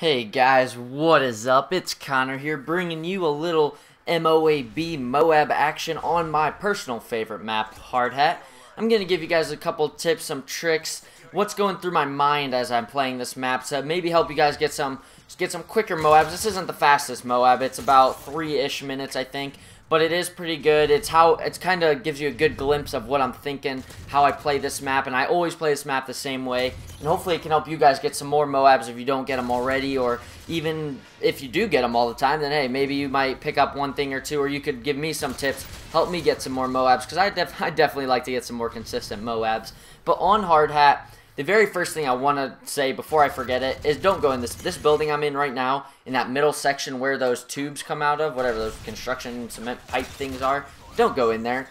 Hey guys, what is up? It's Connor here bringing you a little MOAB Moab action on my personal favorite map, Hard Hat. I'm going to give you guys a couple tips, some tricks, what's going through my mind as I'm playing this map to maybe help you guys get some quicker Moabs. This isn't the fastest Moab, it's about 3-ish minutes I think. But it is pretty good. It's kind of gives you a good glimpse of what I'm thinking, how I play this map, and I always play this map the same way. And hopefully it can help you guys get some more Moabs if you don't get them already, or even if you do get them all the time, then hey, maybe you might pick up one thing or two, or you could give me some tips, help me get some more Moabs, because I definitely like to get some more consistent Moabs. But on Hard Hat, the very first thing I want to say before I forget it is don't go in this building I'm in right now, in that middle section where those tubes come out of, whatever those construction cement pipe things are. Don't go in there.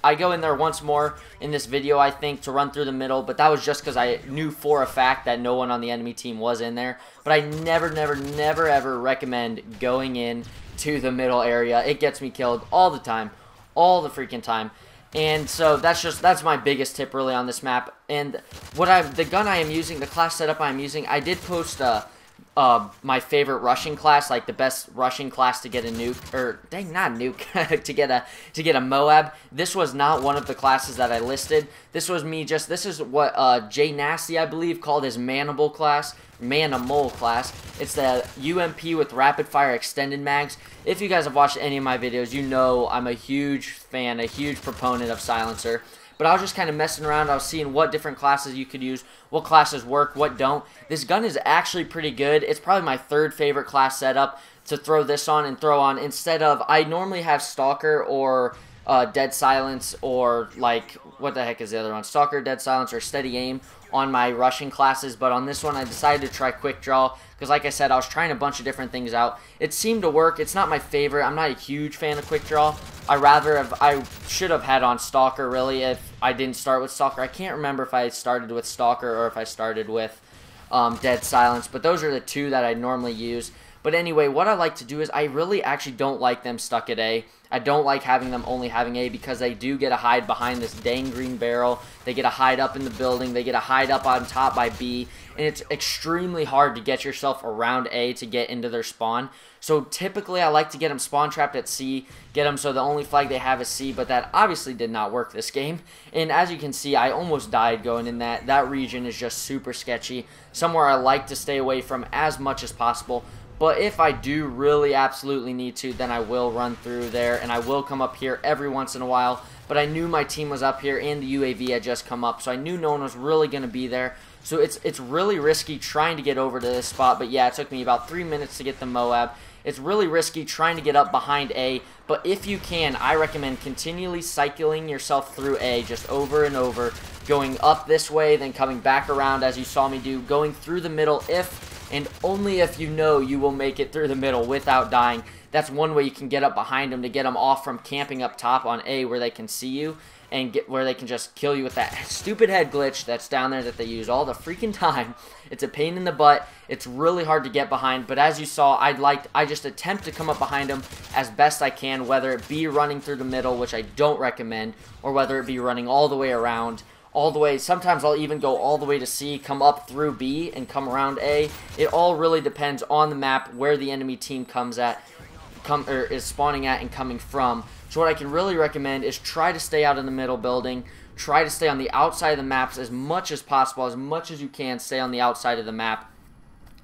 I go in there once more in this video, I think, to run through the middle, but that was just because I knew for a fact that no one on the enemy team was in there. But I never, ever recommend going in to the middle area. It gets me killed all the time, all the freaking time. And so that's my biggest tip really on this map. And the gun I am using, the class setup I am using, I did post my favorite rushing class, like the best rushing class to get a nuke, or dang, not a nuke, to get a Moab. This was not one of the classes that I listed. This was me this is what Jay Nasty, I believe, called his Manimal class. It's the UMP with rapid fire extended mags. If you guys have watched any of my videos, you know I'm a huge fan, a huge proponent of silencer. But I was just kind of messing around. I was seeing what different classes you could use, what classes work, what don't. This gun is actually pretty good. It's probably my third favorite class setup to throw this on and throw on instead of, I normally have Stalker or Dead Silence, or like, what the heck is the other one? Stalker, Dead Silence, or Steady Aim on my rushing classes. But on this one, I decided to try Quick Draw because, like I said, I was trying a bunch of different things out. It seemed to work. It's not my favorite. I'm not a huge fan of Quick Draw. I should have had on Stalker, really, if I didn't start with Stalker. I can't remember if I started with Stalker or if I started with Dead Silence, but those are the two that I normally use. But anyway, what I like to do is I really actually don't like them stuck at A. I don't like having them only having A because they do get a hide behind this dang green barrel. They get a hide up in the building. They get a hide up on top by B. And it's extremely hard to get yourself around A to get into their spawn. So typically I like to get them spawn trapped at C, get them so the only flag they have is C, but that obviously did not work this game. And as you can see, I almost died going in that. That region is just super sketchy. Somewhere I like to stay away from as much as possible. But if I do really absolutely need to, then I will run through there, and I will come up here every once in a while. But I knew my team was up here, and the UAV had just come up, so I knew no one was really going to be there. So it's really risky trying to get over to this spot. But yeah, it took me about 3 minutes to get the Moab. It's really risky trying to get up behind A, but if you can, I recommend continually cycling yourself through A, just over and over, going up this way, then coming back around as you saw me do, going through the middle if and only if you know you will make it through the middle without dying. That's one way you can get up behind them to get them off from camping up top on A where they can see you and where they can just kill you with that stupid head glitch that's down there that they use all the freaking time. It's a pain in the butt. It's really hard to get behind, but as you saw, I just attempt to come up behind them as best I can, whether it be running through the middle, which I don't recommend, or whether it be running all the way around. All the way, sometimes I'll even go all the way to C, come up through B, and come around A. It all really depends on the map, where the enemy team is spawning at and coming from. So what I can really recommend is try to stay out in the middle building, try to stay on the outside of the maps as much as possible, as much as you can, stay on the outside of the map,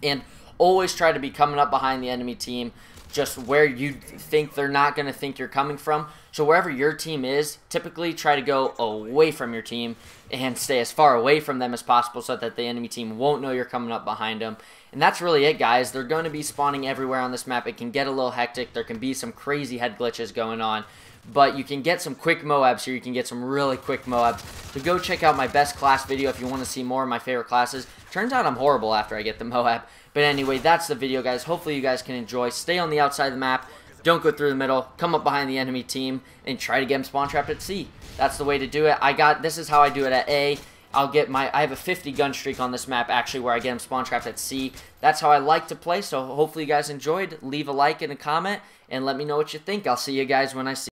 and always try to be coming up behind the enemy team, just where you think they're not going to think you're coming from. So wherever your team is, typically try to go away from your team and stay as far away from them as possible so that the enemy team won't know you're coming up behind them. And that's really it, guys. They're going to be spawning everywhere on this map. It can get a little hectic. There can be some crazy head glitches going on. But you can get some quick Moabs here. You can get some really quick Moabs. So go check out my best class video if you want to see more of my favorite classes. Turns out I'm horrible after I get the Moab. But anyway, that's the video, guys. Hopefully you guys can enjoy. Stay on the outside of the map. Don't go through the middle. Come up behind the enemy team and try to get them spawn trapped at C. That's the way to do it. This is how I do it at A. I have a 50 gun streak on this map actually where I get them spawn trapped at C. That's how I like to play. So hopefully you guys enjoyed. Leave a like and a comment and let me know what you think. I'll see you guys when I see you.